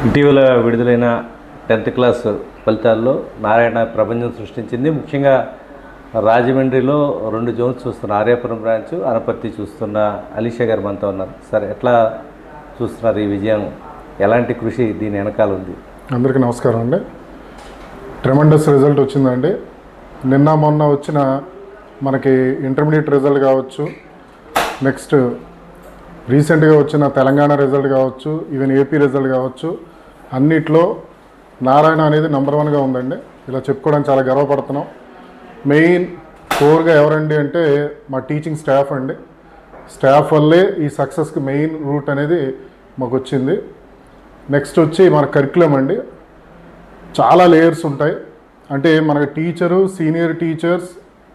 ఇటీవల విడుదలైన 10th class ఫలితాల్లో నారాయణ ప్రపంచం సృష్టించింది. ముఖ్యంగా రాజమండ్రిలో 2 జోన్స్ చూస్తున్న ఆర్యాపురం బ్రాంచ్, అనపర్తి చూస్తున్న అలీషా గారు మనతో ఉన్నారు. సార్, ఎట్లా చూస్తున్నారు ఈ విజయం? ఎలాంటి కృషి దీని వెనకాల ఉంది? అందరికీ నమస్కారం అండి. ట్రెమెండస్ రిజల్ట్ వచ్చిందండి. నిన్న మొన్న వచ్చిన మనకి ఇంటర్మీడియట్ రిజల్ట్ కావచ్చు, నెక్స్ట్ రీసెంట్గా వచ్చిన తెలంగాణ రిజల్ట్ కావచ్చు, ఈవెన్ ఏపీ రిజల్ట్ కావచ్చు, అన్నిట్లో నారాయణ అనేది నెంబర్ 1గా ఉందండి. ఇలా చెప్పుకోవడానికి చాలా గర్వపడుతున్నాం. మెయిన్ కోర్గా ఎవరండి అంటే మా టీచింగ్ స్టాఫ్ అండి. స్టాఫ్ వల్లే ఈ సక్సెస్కి మెయిన్ రూట్ అనేది మాకు వచ్చింది. నెక్స్ట్ వచ్చి మన కరికులం అండి. చాలా లేయర్స్ ఉంటాయి. అంటే మనకి టీచరు, సీనియర్ టీచర్స్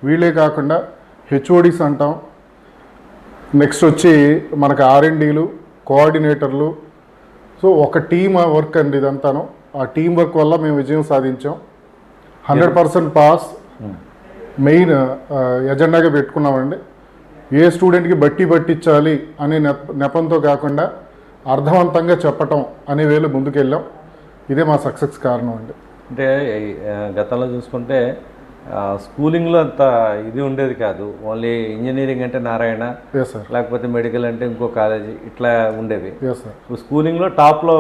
వీళ్ళే కాకుండా హెచ్ఓడీస్ అంటాం. నెక్స్ట్ వచ్చి మనకు ఆర్ఎండీలు, కోఆర్డినేటర్లు. సో ఒక టీమ్ వర్క్ అండి ఇదంతాను. ఆ టీం వర్క్ వల్ల మేము విజయం సాధించాం. 100% పాస్ మెయిన్ ఎజెండాగా పెట్టుకున్నామండి. ఏ స్టూడెంట్కి బట్టించాలి అనే నెపంతో కాకుండా అర్థవంతంగా చెప్పటం అనే వేలు ముందుకెళ్ళాం. ఇదే మా సక్సెస్ కారణం అండి. అంటే గతంలో చూసుకుంటే స్కూలింగ్లో అంత ఇది ఉండేది కాదు. ఓన్లీ ఇంజనీరింగ్ అంటే నారాయణ, లేకపోతే మెడికల్ అంటే ఇంకో కాలేజీ, ఇట్లా ఉండేవి. స్కూలింగ్లో టాప్లో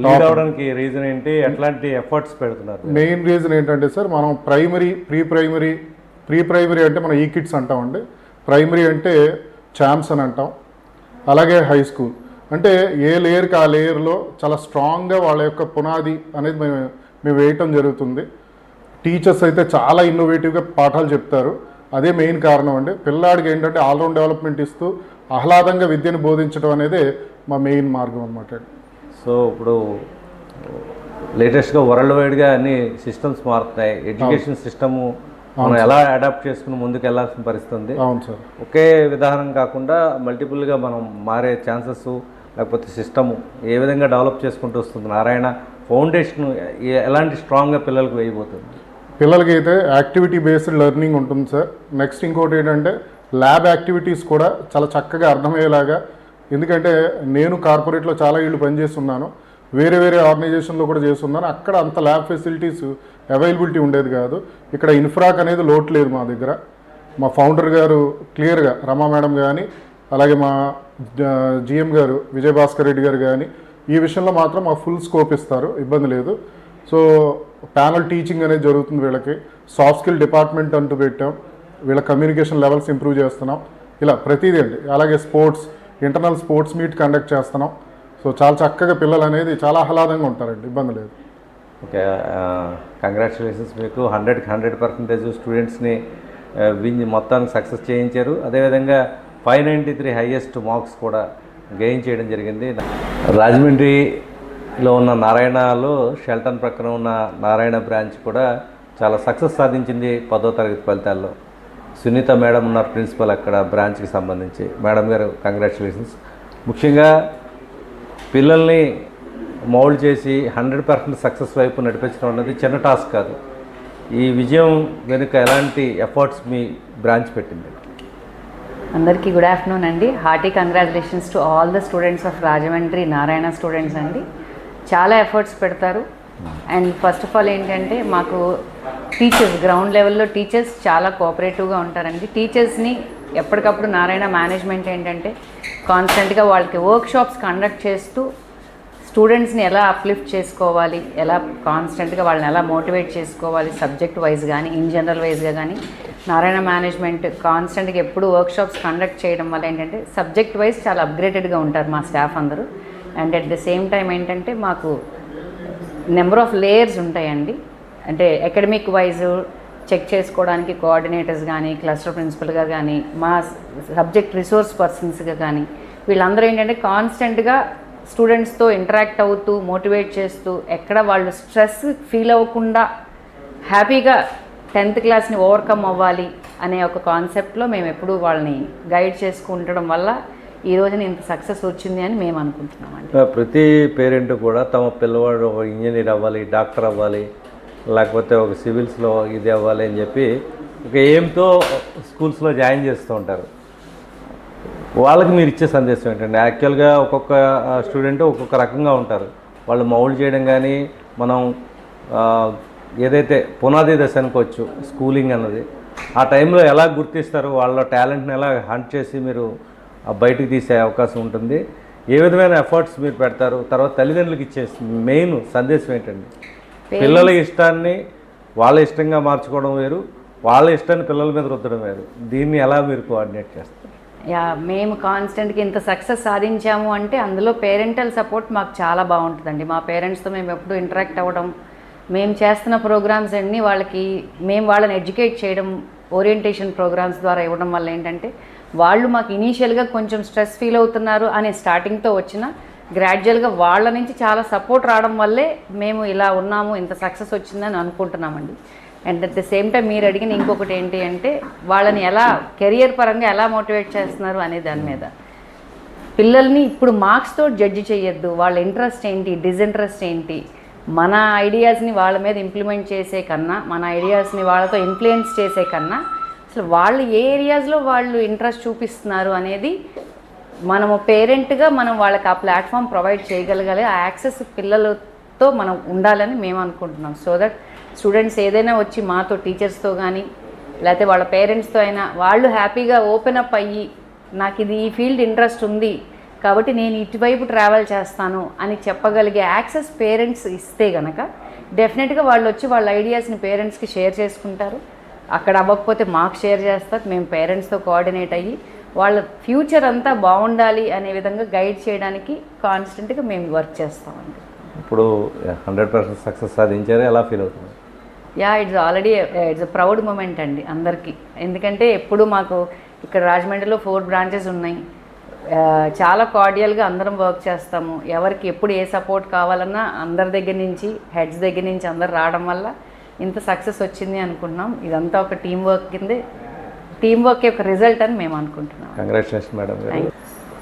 లీడ్ అవడానికి రీజన్ ఏంటి? ఎట్లాంటి ఎఫర్ట్స్ పెడుతున్నారు? మెయిన్ రీజన్ ఏంటంటే సార్, మనం ప్రైమరీ, ప్రీ ప్రైమరీ అంటే మనం ఈ కిడ్స్ అంటామండి. ప్రైమరీ అంటే ఛాంప్స్ అని అంటాం. అలాగే హై స్కూల్ అంటే ఏ లేయర్కి ఆ లేయర్లో చాలా స్ట్రాంగ్గా వాళ్ళ యొక్క పునాది అనేది మేము వేయటం జరుగుతుంది. టీచర్స్ అయితే చాలా ఇన్నోవేటివ్గా పాఠాలు చెప్తారు. అదే మెయిన్ కారణం అండి. పిల్లాడికి ఏంటంటే ఆల్రౌండ్ డెవలప్మెంట్ ఇస్తూ ఆహ్లాదంగా విద్యను బోధించడం అనేది మా మెయిన్ మార్గం అనమాట. సో ఇప్పుడు లేటెస్ట్గా వరల్డ్ వైడ్గా అన్ని సిస్టమ్స్ మారుతున్నాయి. ఎడ్యుకేషన్ సిస్టము మనం ఎలా అడాప్ట్ చేసుకుని ముందుకు వెళ్ళాల్సిన పరిస్థితి ఉంది. అవును సార్. ఒకే విధానం కాకుండా మల్టిపుల్గా మనం మారే ఛాన్సెస్, లేకపోతే సిస్టము ఏ విధంగా డెవలప్ చేసుకుంటూ వస్తుంది? నారాయణ ఫౌండేషన్ ఎలాంటి స్ట్రాంగ్గా పిల్లలకు వేయబోతుంది? పిల్లలకి అయితే యాక్టివిటీ బేస్డ్ లెర్నింగ్ ఉంటుంది సార్. నెక్స్ట్ ఇంకోటి ఏంటంటే ల్యాబ్ యాక్టివిటీస్ కూడా చాలా చక్కగా అర్థమయ్యేలాగా. ఎందుకంటే నేను కార్పొరేట్లో చాలా ఏళ్ళు పనిచేస్తున్నాను, వేరే ఆర్గనైజేషన్లో కూడా చేస్తున్నాను. అక్కడ అంత ల్యాబ్ ఫెసిలిటీస్ అవైలబిలిటీ ఉండేది కాదు. ఇక్కడ ఇన్ఫ్రాక్ అనేది లోటు లేదు మా దగ్గర. మా ఫౌండర్ గారు క్లియర్గా, రమా మేడం కానీ, అలాగే మా జిఎం గారు విజయభాస్కర్ రెడ్డి గారు కానీ ఈ విషయంలో మాత్రం మాకు ఫుల్ స్కోప్ ఇస్తారు, ఇబ్బంది లేదు. సో ప్యానల్ టీచింగ్ అనేది జరుగుతుంది. వీళ్ళకి సాఫ్ట్ స్కిల్ డిపార్ట్మెంట్ అంటూ పెట్టాం. వీళ్ళ కమ్యూనికేషన్ లెవెల్స్ ఇంప్రూవ్ చేస్తున్నాం. ఇలా ప్రతిదీ అండి. అలాగే sports, internal sports meet conduct చేస్తున్నాం. సో చాలా చక్కగా పిల్లలు అనేది చాలా ఆహ్లాదంగా ఉంటారండి, ఇబ్బంది లేదు. ఓకే, కంగ్రాచులేషన్స్ మీకు. 100కి 100% స్టూడెంట్స్ని మొత్తానికి సక్సెస్ చేయించారు. అదేవిధంగా 593 హైయెస్ట్ మార్క్స్ కూడా గెయిన్ చేయడం జరిగింది. రాజమండ్రిలో ఉన్న నారాయణలో షెల్టన్ ప్రక్కన ఉన్న నారాయణ బ్రాంచ్ కూడా చాలా సక్సెస్ సాధించింది 10వ తరగతి ఫలితాల్లో. సునీత మేడం ఉన్నారు ప్రిన్సిపల్ అక్కడ బ్రాంచ్కి సంబంధించి. మేడం గారు కంగ్రాచులేషన్స్. ముఖ్యంగా పిల్లల్ని మౌల్డ్ చేసి 100% సక్సెస్ వైపు నడిపించడం అన్నది చిన్న టాస్క్ కాదు. ఈ విజయం వెనుక ఎలాంటి ఎఫర్ట్స్ మీ బ్రాంచ్ పెట్టింది? అందరికీ గుడ్ ఆఫ్టర్నూన్ అండి. Hearty congratulations to all the students of Rajahmundry Narayana students అండి. చాలా ఎఫర్ట్స్ పెడతారు. అండ్ ఫస్ట్ ఆఫ్ ఆల్ ఏంటంటే మాకు టీచర్స్, గ్రౌండ్ లెవెల్లో టీచర్స్ చాలా కోఆపరేటివ్గా ఉంటారండి. టీచర్స్ని ఎప్పటికప్పుడు నారాయణ మేనేజ్మెంట్ ఏంటంటే కాన్స్టెంట్గా వాళ్ళకి వర్క్షాప్స్ కండక్ట్ చేస్తూ స్టూడెంట్స్ని ఎలా అప్లిఫ్ట్ చేసుకోవాలి, ఎలా కాన్స్టెంట్గా వాళ్ళని ఎలా మోటివేట్ చేసుకోవాలి, సబ్జెక్ట్ వైజ్ కానీ ఇన్ జనరల్ వైజ్గా కానీ నారాయణ మేనేజ్మెంట్ కాన్స్టెంట్గా ఎప్పుడు వర్క్షాప్స్ కండక్ట్ చేయడం వల్ల ఏంటంటే సబ్జెక్ట్ వైజ్ చాలా అప్గ్రేడెడ్గా ఉంటారు మా స్టాఫ్ అందరూ. And at the same time ఏంటంటే మాకు నెంబర్ ఆఫ్ లేయర్స్ ఉంటాయండి. అంటే అకాడమిక్ వైజ్ చెక్ చేసుకోవడానికి కోఆర్డినేటర్స్ కానీ, క్లస్టర్ ప్రిన్సిపల్గా కానీ, మా సబ్జెక్ట్ రిసోర్స్ పర్సన్స్గా కానీ వీళ్ళందరూ ఏంటంటే కాన్స్టెంట్గా స్టూడెంట్స్తో ఇంటరాక్ట్ అవుతూ మోటివేట్ చేస్తూ ఎక్కడ వాళ్ళు స్ట్రెస్ ఫీల్ అవ్వకుండా హ్యాపీగా 10th క్లాస్ని ఓవర్కమ్ అవ్వాలి అనే ఒక కాన్సెప్ట్లో మేము ఎప్పుడూ వాళ్ళని గైడ్ చేసుకుంటడం వల్ల ఈ రోజున ఇంత సక్సెస్ వచ్చింది అని మేము అనుకుంటున్నామండి. ప్రతి పేరెంట్ కూడా తమ పిల్లవాడు ఒక ఇంజనీర్ అవ్వాలి, డాక్టర్ అవ్వాలి, లేకపోతే ఒక సివిల్స్లో ఇది అవ్వాలి అని చెప్పి ఒక ఎయిమ్తో స్కూల్స్లో జాయిన్ చేస్తూ ఉంటారు. వాళ్ళకి మీరు ఇచ్చే సందేశం ఏంటంటే, యాక్చువల్గా ఒక్కొక్క స్టూడెంట్ ఒక్కొక్క రకంగా ఉంటారు. వాళ్ళు మౌల్డ్ చేయడం కానీ మనం ఆ, ఏదైతే పునాది దశ అనుకోవచ్చు స్కూలింగ్ అన్నది, ఆ టైంలో ఎలా గుర్తిస్తారు, వాళ్ళ టాలెంట్ని ఎలా హంట్ చేసి మీరు బయటికి తీసే అవకాశం ఉంటుంది, ఏ విధమైన ఎఫర్ట్స్ మీరు పెడతారు, తర్వాత తల్లిదండ్రులకు ఇచ్చే మెయిన్ సందేశం ఏంటండి? పిల్లల ఇష్టాన్ని వాళ్ళ ఇష్టంగా మార్చుకోవడం వేరు, వాళ్ళ ఇష్టాన్ని పిల్లల మీద రుద్దడం వేరు. దీన్ని ఎలా మీరు కోఆర్డినేట్ చేస్తారు? యా, మేము కాన్స్టెంట్గా ఇంత సక్సెస్ సాధించాము అంటే అందులో పేరెంటల్ సపోర్ట్ మాకు చాలా బాగుంటుందండి. మా పేరెంట్స్తో మేము ఎప్పుడు ఇంటరాక్ట్ అవ్వడం, మేము చేస్తున్న ప్రోగ్రామ్స్ అన్నీ మేము వాళ్ళని ఎడ్యుకేట్ చేయడం, ఓరియంటేషన్ ప్రోగ్రామ్స్ ద్వారా ఇవ్వడం వల్ల ఏంటంటే వాళ్ళు మాకు ఇనీషియల్గా కొంచెం స్ట్రెస్ ఫీల్ అవుతున్నారు అనే స్టార్టింగ్తో వచ్చిన గ్రాడ్యువల్గా వాళ్ళ నుంచి చాలా సపోర్ట్ రావడం వల్లే మేము ఇలా ఉన్నాము, ఇంత సక్సెస్ వచ్చిందని అనుకుంటున్నామండి. And at the same time మీరు అడిగిన ఇంకొకటి ఏంటి అంటే వాళ్ళని ఎలా కెరియర్ పరంగా ఎలా మోటివేట్ చేస్తున్నారు అనే దాని మీద. పిల్లల్ని ఇప్పుడు మార్క్స్తో జడ్జి చేయొద్దు, వాళ్ళ ఇంట్రెస్ట్ ఏంటి, డిజింట్రెస్ట్ ఏంటి, మన ఐడియాస్ని వాళ్ళ మీద ఇంప్లిమెంట్ చేసే కన్నా, మన ఐడియాస్ని వాళ్ళతో ఇన్ఫ్లుయెన్స్ చేసే కన్నా అసలు వాళ్ళు ఏ ఏరియాస్లో వాళ్ళు ఇంట్రెస్ట్ చూపిస్తున్నారు అనేది మనము పేరెంట్గా మనం వాళ్ళకి ఆ ప్లాట్ఫామ్ ప్రొవైడ్ చేయగలగాలి. ఆ యాక్సెస్ పిల్లలతో మనం ఉండాలని మేము అనుకుంటున్నాం. సో దట్ స్టూడెంట్స్ ఏదైనా వచ్చి మాతో టీచర్స్తో కానీ లేకపోతే వాళ్ళ పేరెంట్స్తో అయినా వాళ్ళు హ్యాపీగా ఓపెన్ అప్ అయ్యి నాకు ఇది ఈ ఫీల్డ్ ఇంట్రెస్ట్ ఉంది కాబట్టి నేను ఇటువైపు ట్రావెల్ చేస్తాను అని చెప్పగలిగే యాక్సెస్ పేరెంట్స్ ఇస్తే కనుక డెఫినెట్గా వాళ్ళు వచ్చి వాళ్ళ ఐడియాస్ని పేరెంట్స్కి షేర్ చేసుకుంటారు. అక్కడ అవ్వకపోతే మాకు షేర్ చేస్తారు. మేము పేరెంట్స్తో కోఆర్డినేట్ అయ్యి వాళ్ళ ఫ్యూచర్ అంతా బాగుండాలి అనే విధంగా గైడ్ చేయడానికి కాన్స్టెంట్గా మేము వర్క్ చేస్తామండి. ఇప్పుడు 100% సక్సెస్ సాధించారు, ఎలా ఫీల్ అవుతుంది? యా, ఇట్స్ ప్రౌడ్ మూమెంట్ అండి అందరికీ. ఎందుకంటే ఎప్పుడు మాకు ఇక్కడ రాజమండ్రిలో 4 బ్రాంచెస్ ఉన్నాయి. చాలా కార్డియల్గా అందరం వర్క్ చేస్తాము. ఎవరికి ఎప్పుడు ఏ సపోర్ట్ కావాలన్నా అందరి దగ్గర నుంచి, హెడ్స్ దగ్గర నుంచి అందరు రావడం వల్ల ఇంత సక్సెస్ వచ్చింది అనుకుంటున్నాం. ఇదంతా ఒక టీం వర్క్ యొక్క రిజల్ట్ అని మేము అనుకుంటున్నాం. కంగ్రాచులేషన్ మేడం గారు.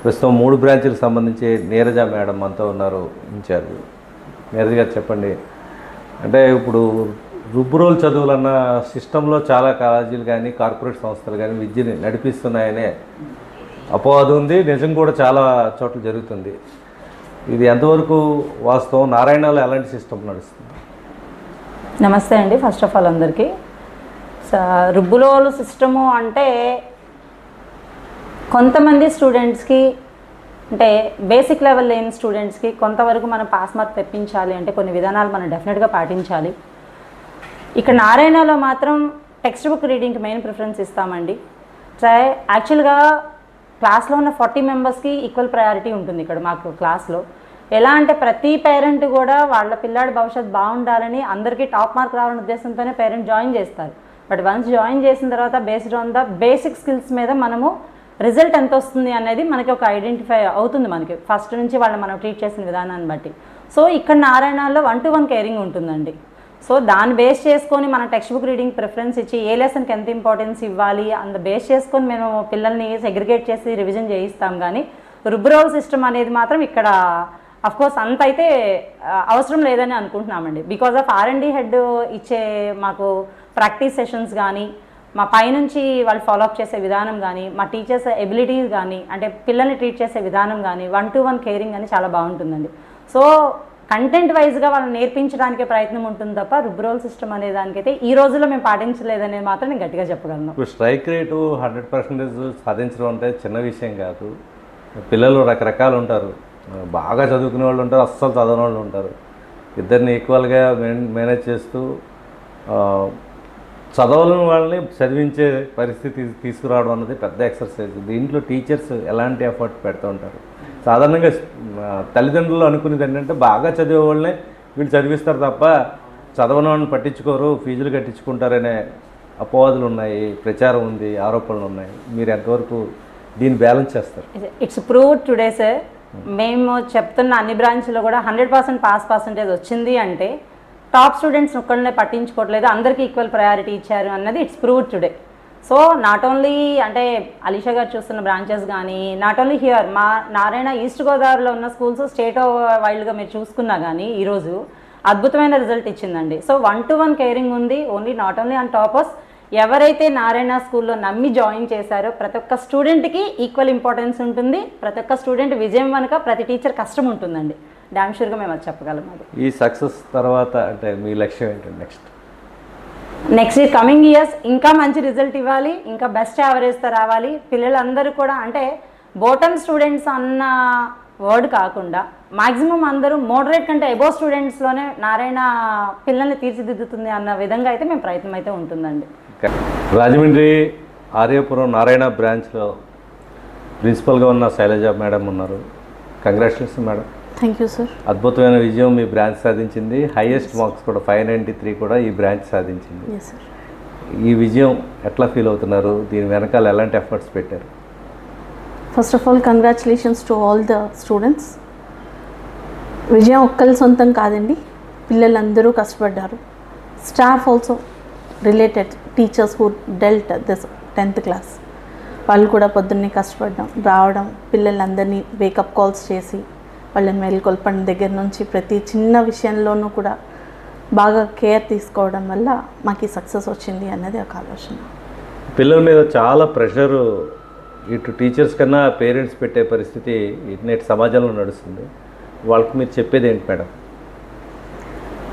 ప్రస్తుతం 3 బ్రాంచ్లకు సంబంధించి నీరజ మేడం మనతో ఉన్నారు, ఇన్ఛార్జ్. నీరజ గారు చెప్పండి, అంటే ఇప్పుడు రుబ్బురోలు చదువులన్న సిస్టంలో చాలా కాలేజీలు కానీ కార్పొరేట్ సంస్థలు కానీ విద్యని నడిపిస్తున్నాయనే అపవాదం ఉంది, నిజం కూడా చాలా చోట్ల జరుగుతుంది. ఇది ఎంతవరకు వాస్తవం? నారాయణలో ఎలాంటి సిస్టమ్ నడుస్తుంది? నమస్తే అండి. ఫస్ట్ ఆఫ్ ఆల్ అందరికీ రుబ్బులోలు సిస్టము అంటే కొంతమంది స్టూడెంట్స్కి అంటే బేసిక్ లెవెల్ లేని స్టూడెంట్స్కి కొంతవరకు మనం పాస్ మార్క్ తెప్పించాలి అంటే కొన్ని విధానాలు మనం డెఫినెట్గా పాటించాలి. ఇక్కడ నారాయణలో మాత్రం టెక్స్ట్ బుక్ రీడింగ్కి మెయిన్ ప్రిఫరెన్స్ ఇస్తామండి. యాక్చువల్గా క్లాస్లో ఉన్న 40 మెంబర్స్కి ఈక్వల్ ప్రయారిటీ ఉంటుంది ఇక్కడ మాకు క్లాస్లో. ఎలా అంటే ప్రతి పేరెంట్ కూడా వాళ్ళ పిల్లాడి భవిష్యత్తు బాగుండాలని అందరికీ టాప్ మార్క్ రావాలనే ఉద్దేశంతోనే పేరెంట్ జాయిన్ చేస్తారు. బట్ వన్స్ జాయిన్ చేసిన తర్వాత based on the basic skills మీద మనము రిజల్ట్ ఎంత వస్తుంది అనేది మనకి ఒక ఐడెంటిఫై అవుతుంది మనకి ఫస్ట్ నుంచి వాళ్ళని మనం ట్రీట్ చేసిన విధానాన్ని బట్టి. సో ఇక్కడ నారాయణలో 1-to-1 కేరింగ్ ఉంటుందండి. సో దాన్ని బేస్ చేసుకొని మన టెక్స్ట్ బుక్ రీడింగ్ ప్రిఫరెన్స్ ఇచ్చి ఏ లెసన్కి ఎంత ఇంపార్టెన్స్ ఇవ్వాలి అంత బేస్ చేసుకొని మేము పిల్లల్ని సెగ్రిగేట్ చేసి రివిజన్ చేయిస్తాం. కానీ రుబ్రోల్ సిస్టమ్ అనేది మాత్రం ఇక్కడ అఫ్కోర్స్ అంత అయితే అవసరం లేదని అనుకుంటున్నామండి. బికాజ్ ఆఫ్ R&D హెడ్ ఇచ్చే మాకు ప్రాక్టీస్ సెషన్స్ కానీ, మా పైనుంచి వాళ్ళు ఫాలోఅప్ చేసే విధానం కానీ, మా టీచర్స్ ఎబిలిటీస్ కానీ, అంటే పిల్లల్ని ట్రీట్ చేసే విధానం కానీ 1-to-1 కేరింగ్ అని చాలా బాగుంటుందండి. సో కంటెంట్ వైజ్గా వాళ్ళని నేర్పించడానికే ప్రయత్నం ఉంటుంది తప్ప రుబ్రోల్ సిస్టమ్ అనే దానికైతే ఈ రోజుల్లో మేము పాటించలేదనేది మాత్రం నేను గట్టిగా చెప్పగలను. ఇప్పుడు స్ట్రైక్ రేటు 100% సాధించడం అంటే చిన్న విషయం కాదు. పిల్లలు రకరకాలు ఉంటారు, బాగా చదువుకునే వాళ్ళు ఉంటారు, అస్సలు చదవని వాళ్ళు ఉంటారు. ఇద్దరిని ఈక్వల్గా మేనేజ్ చేస్తూ చదవలేని వాళ్ళని చదివించే పరిస్థితి తీసుకురావడం అన్నది పెద్ద ఎక్సర్సైజ్. దీంట్లో టీచర్స్ ఎలాంటి ఎఫర్ట్ పెడుతూ ఉంటారు? సాధారణంగా తల్లిదండ్రులు అనుకునేది ఏంటంటే బాగా చదివే వాళ్ళనే వీళ్ళు చదివిస్తారు తప్ప చదవని వాళ్ళని పట్టించుకోరు, ఫీజులు కట్టించుకుంటారనే అపవాదులు ఉన్నాయి, ప్రచారం ఉంది, ఆరోపణలు ఉన్నాయి. మీరు ఎంతవరకు దీన్ని బ్యాలెన్స్ చేస్తారు? It's proved today sir. మేము చెప్తున్న అన్ని బ్రాంచ్లో కూడా 100% పాస్ పర్సెంటేజ్ వచ్చింది అంటే టాప్ స్టూడెంట్స్ ఒక్కళ్ళనే పట్టించుకోవట్లేదు, అందరికీ ఈక్వల్ ప్రయారిటీ ఇచ్చారు అన్నది it's proved today. So not only అంటే అలీషా గారు చూస్తున్న బ్రాంచెస్ కానీ, నాట్ ఓన్లీ హియర్ మా నారాయణ ఈస్ట్ గోదావరిలో ఉన్న స్కూల్స్ స్టేట్ వైడ్గా మీరు చూసుకున్నా కానీ ఈరోజు అద్భుతమైన రిజల్ట్ ఇచ్చిందండి. సో 1-to-1 కేరింగ్ ఉంది. Only not only on toppers, ఎవరైతే నారాయణ స్కూల్లో నమ్మి జాయిన్ చేశారో ప్రతి ఒక్క స్టూడెంట్కి ఈక్వల్ ఇంపార్టెన్స్ ఉంటుంది. ప్రతి ఒక్క స్టూడెంట్ విజయం వెనుక ప్రతి టీచర్ కష్టం ఉంటుందండి. డ్యామ్ షూర్గా మేము అది చెప్పగలం. అది ఈ సక్సెస్ తర్వాత అంటే మీ లక్ష్యం ఏంటండి నెక్స్ట్? నెక్స్ట్ కమింగ్ ఇయర్స్ ఇంకా మంచి రిజల్ట్ ఇవ్వాలి, ఇంకా బెస్ట్ యావరేజ్తో రావాలి. పిల్లలందరూ కూడా అంటే బోటమ్ స్టూడెంట్స్ అన్న వర్డ్ కాకుండా మాక్సిమం అందరూ మోడరేట్ కంటే అబోవ్ స్టూడెంట్స్లోనే నారాయణ పిల్లల్ని తీర్చిదిద్దుతుంది అన్న విధంగా అయితే మేము ప్రయత్నం అయితే ఉంటుందండి. రాజమండ్రి ఆర్యపురం నారాయణ బ్రాంచ్లో ప్రిన్సిపల్గా ఉన్న శైలజ మేడం ఉన్నారు. Congratulation madam. Thank you sir. అద్భుతమైన విజయం మీ బ్రాంచ్ సాధించింది. హైయెస్ట్ మార్క్స్ కూడా 593 కూడా ఈ బ్రాంచ్ సాధించింది. Yes sir. ఈ విజయం ఎట్లా ఫీల్ అవుతున్నారు? దీని వెనకాల ఎలాంటి ఎఫర్ట్స్ పెట్టారు? First of all congratulations to all the students. విజయం ఒక్కరి సొంతం కాదండి, పిల్లలందరూ కష్టపడ్డారు. Staff also related teachers who dwelt this 10th class వాళ్ళు కూడా పొద్దున్నే కష్టపడడం రావడం, పిల్లలందరినీ వేకప్ కాల్స్ చేసి వాళ్ళని మేల్కొల్పడం దగ్గర నుంచి ప్రతి చిన్న విషయంలోనూ కూడా బాగా కేర్ తీసుకోవడం వల్ల మాకు ఈ సక్సెస్ వచ్చింది అన్నది ఒక ఆలోచన. పిల్లల మీద చాలా ప్రెషర్ ఇటు టీచర్స్ కన్నా పేరెంట్స్ పెట్టే పరిస్థితి నేటి సమాజంలో నడుస్తుంది. వాళ్ళకి మీరు చెప్పేది ఏంటి మేడం?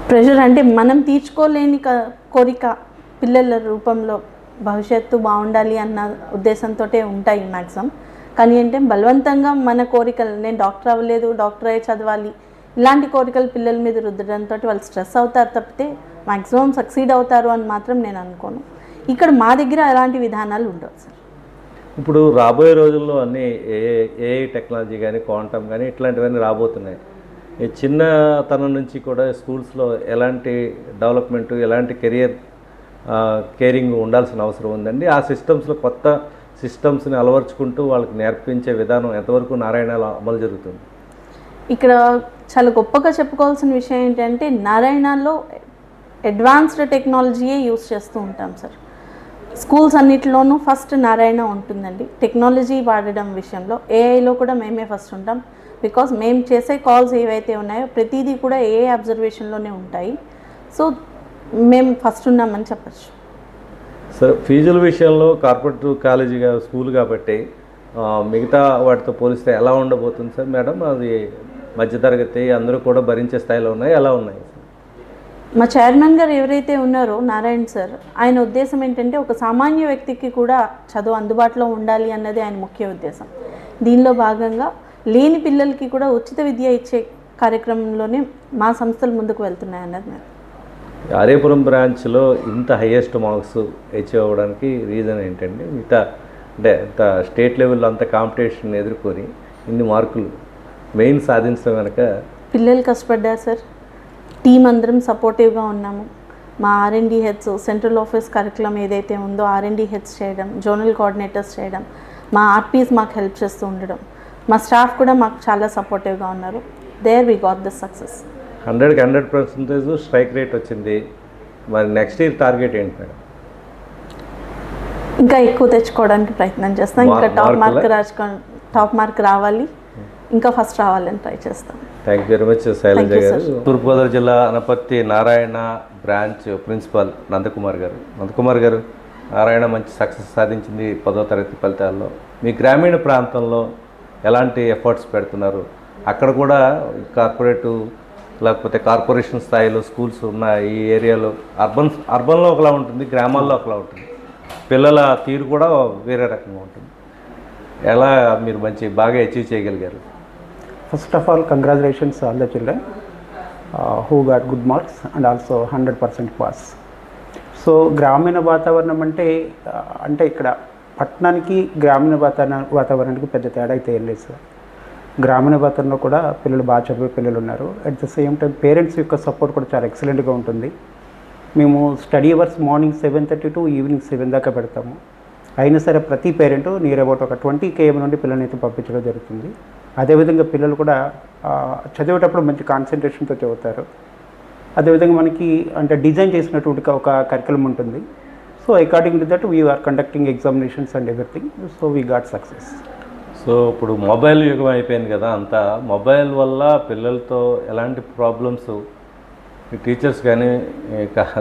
ప్రెషర్ అంటే మనం తీర్చుకోలేని కోరిక పిల్లల రూపంలో భవిష్యత్తు బాగుండాలి అన్న ఉద్దేశంతో ఉంటాయి మ్యాక్సిమం. కానీ అంటే బలవంతంగా మన కోరికలు, నేను డాక్టర్ అవ్వలేదు, డాక్టర్ అయ్యి చదవాలి, ఇలాంటి కోరికలు పిల్లల మీద రుద్దడంతో వాళ్ళు స్ట్రెస్ అవుతారు తప్పితే మ్యాక్సిమం సక్సీడ్ అవుతారు అని మాత్రం నేను అనుకోను. ఇక్కడ మా దగ్గర అలాంటి విధానాలు ఉండవు సార్. ఇప్పుడు రాబోయే రోజుల్లో అన్నీ ఏఐ టెక్నాలజీ కానీ క్వాంటమ్ కానీ ఇట్లాంటివన్నీ రాబోతున్నాయి. ఈ చిన్నతనం నుంచి కూడా స్కూల్స్లో ఎలాంటి డెవలప్మెంట్, ఎలాంటి కెరియర్ కేరింగ్ ఉండాల్సిన అవసరం ఉందండి. ఆ సిస్టమ్స్లో కొత్త సిస్టమ్స్ని అలవర్చుకుంటూ వాళ్ళకి నేర్పించే విధానం ఎంతవరకు నారాయణలో అమలు జరుగుతుంది? ఇక్కడ చాలా గొప్పగా చెప్పుకోవాల్సిన విషయం ఏంటంటే నారాయణలో అడ్వాన్స్డ్ టెక్నాలజీయే యూస్ చేస్తూ ఉంటాం సార్. స్కూల్స్ అన్నిటిలోనూ ఫస్ట్ నారాయణ ఉంటుందండి. టెక్నాలజీ వాడడం విషయంలో ఏఐలో కూడా మేమే ఫస్ట్ ఉంటాం. బికాజ్ మేము చేసే కాల్స్ ఏవైతే ఉన్నాయో ప్రతిదీ కూడా ఏఐ అబ్జర్వేషన్లోనే ఉంటాయి. సో మేము ఫస్ట్ ఉన్నామని చెప్పచ్చు. సార్, ఫీజుల విషయంలో కార్పొరేట్ కాలేజీగా స్కూల్ కాబట్టి మిగతా వాటితో పోలిస్తే ఎలా ఉండబోతుంది సార్ మేడం? అది మధ్యతరగతి అందరూ కూడా భరించే స్థాయిలో ఉన్నాయి, ఎలా ఉన్నాయి? మా చైర్మన్ గారు ఎవరైతే ఉన్నారో నారాయణ సార్, ఆయన ఉద్దేశం ఏంటంటే ఒక సామాన్య వ్యక్తికి కూడా చదువు అందుబాటులో ఉండాలి అన్నది ఆయన ముఖ్య ఉద్దేశం. దీనిలో భాగంగా లేని పిల్లలకి కూడా ఉచిత విద్య ఇచ్చే కార్యక్రమంలోనే మా సంస్థలు ముందుకు వెళ్తున్నాయి అన్నది మేము. ఆర్యపురం బ్రాంచ్లో ఇంత హయ్యెస్ట్ మార్క్స్ అచీవ్ అవ్వడానికి రీజన్ ఏంటండి? మిగతా అంటే అంత స్టేట్ లెవెల్లో అంత కాంపిటీషన్ ఎదుర్కొని ఇన్ని మార్కులు మెయిన్ సాధించడం వెనక పిల్లలు కష్టపడ్డారు సార్. టీం అందరం సపోర్టివ్గా ఉన్నాము. మా R&D heads, central office curriculum ఏదైతే ఉందో R&D హెడ్స్ చేయడం, జోనల్ కోఆర్డినేటర్స్ చేయడం, మా RPs మాకు హెల్ప్ చేస్తూ ఉండడం, మా స్టాఫ్ కూడా మాకు చాలా సపోర్టివ్గా ఉన్నారు. There we got this success. 100కి 100% స్ట్రైక్ రేట్ వచ్చింది. మరి నెక్స్ట్ ఇయర్ టార్గెట్ ఏంటి మేడం? ఇంకా ఎక్కువ తెచ్చుకోవడానికి ప్రయత్నం చేస్తాం. ఇంకా టాప్ మార్క్ రావాలి, ఇంకా ఫస్ట్ రావాలని ట్రై చేస్తాం. Thank you very much Shailaja garu. Turpugodavari జిల్లా అనపర్తి నారాయణ బ్రాంచ్ ప్రిన్సిపాల్ నందకుమార్ గారు. నందకుమార్ గారు, నారాయణ మంచి సక్సెస్ సాధించింది 10వ తరగతి ఫలితాల్లో. మీ గ్రామీణ ప్రాంతంలో ఎలాంటి ఎఫర్ట్స్ పెడుతున్నారు? అక్కడ కూడా కార్పొరేటు లేకపోతే కార్పొరేషన్ స్థాయిలో స్కూల్స్ ఉన్న ఈ ఏరియాలో అర్బన్లో ఒకలా ఉంటుంది, గ్రామాల్లో ఒకలా ఉంటుంది. పిల్లల తీరు కూడా వేరే రకంగా ఉంటుంది. ఎలా మీరు బాగా అచీవ్ చేయగలిగారు? First of all, congratulations all the children who got good marks and also 100% pass. So గ్రామీణ వాతావరణం అంటే ఇక్కడ పట్టణానికి గ్రామీణ వాతావరణానికి పెద్ద తేడా అయితే ఏం లేదు సార్. గ్రామీణ వాతావరణంలో కూడా పిల్లలు బాగా చదివే పిల్లలు ఉన్నారు. At the same time parents యొక్క సపోర్ట్ కూడా చాలా ఎక్సలెంట్గా ఉంటుంది. మేము study hours morning 7:30 to evening 7 దాకా పెడతాము. అయినా సరే ప్రతి పేరెంట్ నియర్ అబౌట్ ఒక 20 km నుండి పిల్లల్ని అయితే పంపించడం జరుగుతుంది. అదేవిధంగా పిల్లలు కూడా చదివేటప్పుడు మంచి కాన్సన్ట్రేషన్తో చదువుతారు. అదేవిధంగా మనకి అంటే డిజైన్ చేసినటువంటి ఒక కరికులం ఉంటుంది. So according to that we are conducting examinations and everything. So we got success. So ఇప్పుడు మొబైల్ యుగం అయిపోయింది కదా, అంతా మొబైల్ వల్ల పిల్లలతో ఎలాంటి ప్రాబ్లమ్స్ టీచర్స్ కానీ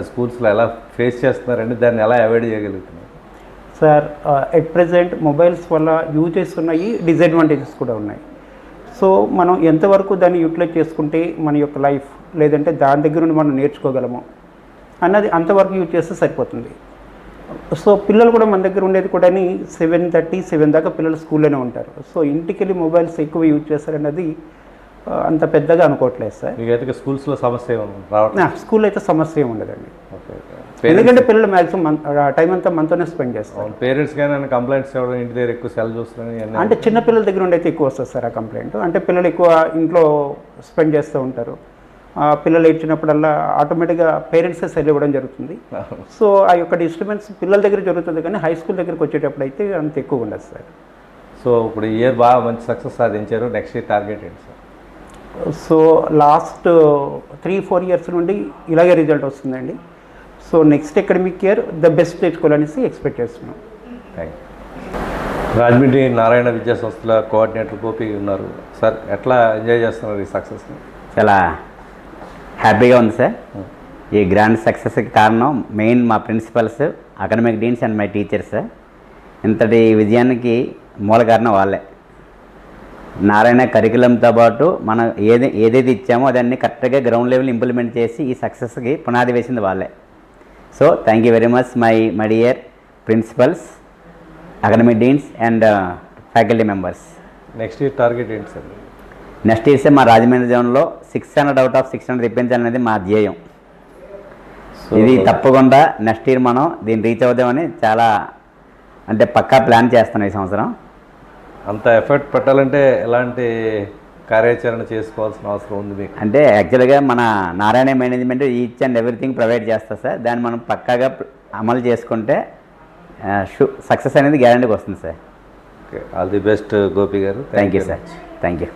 స్కూల్స్లో ఎలా ఫేస్ చేస్తున్నారండి? దాన్ని ఎలా అవాయిడ్ చేయగలుగుతున్నారు? సార్, ఎట్ ప్రెజెంట్ మొబైల్స్ వల్ల యూజెస్ ఉన్నాయి, డిసడ్వాంటేజెస్ కూడా ఉన్నాయి. సో మనం ఎంతవరకు దాన్ని యూటిలైజ్ చేసుకుంటే మన యొక్క లైఫ్ లేదంటే దాని దగ్గర నుండి మనం నేర్చుకోగలము అన్నది అంతవరకు యూజ్ చేస్తే సరిపోతుంది. సో పిల్లలు కూడా మన దగ్గర ఉండేది కూడా 7:30, 7 దాకా పిల్లలు స్కూల్లోనే ఉంటారు. సో ఇంటికి వెళ్ళి మొబైల్స్ ఎక్కువ యూజ్ చేస్తారన్నది అంత పెద్దగా అనుకోవట్లేదు సార్. మీకైతే స్కూల్స్లో సమస్య రావట్లేదు? స్కూల్ అయితే సమస్య ఏమి ఉండదండి. Okay okay. ఎందుకంటే పిల్లలు మ్యాక్సిమం టైం అంతా మనతోనే స్పెండ్ చేస్తారు. పేరెంట్స్ కానీ కంప్లైంట్స్ ఇవ్వడం, ఇంటి దగ్గర ఎక్కువ సెల్ చూస్తున్నారని అంటే చిన్న పిల్లల దగ్గర నుండి అయితే ఎక్కువ వస్తుంది సార్ ఆ కంప్లైంట్. అంటే పిల్లలు ఎక్కువ ఇంట్లో స్పెండ్ చేస్తూ ఉంటారు. పిల్లలు ఏడ్చినప్పుడల్లా ఆటోమేటిక్గా పేరెంట్సే సెల్ ఇవ్వడం జరుగుతుంది. సో ఆ యొక్క డిస్టర్బెన్స్ పిల్లల దగ్గర జరుగుతుంది, కానీ హై స్కూల్ దగ్గరికి వచ్చేటప్పుడు అయితే అంత ఎక్కువ ఉండదు సార్. సో ఇప్పుడు ఈ ఇయర్ బాగా మంచి సక్సెస్ సాధించారు. నెక్స్ట్ ఇయర్ టార్గెట్ ఏంటి సార్? సో లాస్ట్ 3-4 ఇయర్స్ నుండి ఇలాగే రిజల్ట్ వస్తుందండి. So next academic year the best తెచ్చుకోవాలనేసి ఎక్స్పెక్ట్ చేస్తున్నాం. Thank you. రాజమండ్రి నారాయణ విద్యా సంస్థల కోఆర్డినేటర్ గోపి ఉన్నారు సార్. ఎట్లా ఎంజాయ్ చేస్తున్నారు ఈ సక్సెస్ని? చాలా హ్యాపీగా ఉంది సార్. ఈ గ్రాండ్ సక్సెస్కి కారణం మెయిన్ మా principals, academic deans and my teachers. ఇంతటి విజయానికి మూల కారణం వాళ్ళే. నారాయణ కరికులంతో పాటు మనం ఏదైతే ఇచ్చామో అదన్నీ కరెక్ట్గా గ్రౌండ్ లెవెల్ ఇంప్లిమెంట్ చేసి ఈ సక్సెస్కి పునాది వేసింది వాళ్ళే. So thank you very much my dear principals, academic deans and faculty members. Next year target ఏంటి సార్? నెక్స్ట్ ఇయర్ మా రాజమండ్రి జోన్లో 600 అవుట్ ఆఫ్ 600 తెప్పించాలనేది మా ధ్యేయం. ఇది తప్పకుండా నెక్స్ట్ ఇయర్ మనం దీన్ని రీచ్ అవుదామని చాలా అంటే పక్కా ప్లాన్ చేస్తున్నాం ఈ సంవత్సరం. అంత ఎఫర్ట్ పెట్టాలంటే ఎలాంటి కార్యాచరణ చేసుకోవాల్సిన అవసరం ఉంది మీకు? అంటే యాక్చువల్గా మన Narayana management each and everything provide చేస్తారు సార్. దాన్ని మనం పక్కాగా అమలు చేసుకుంటే సక్సెస్ అనేది గ్యారంటీకి వస్తుంది sir. Okay, all the best Gopi garu. Thank you sir. Thank you.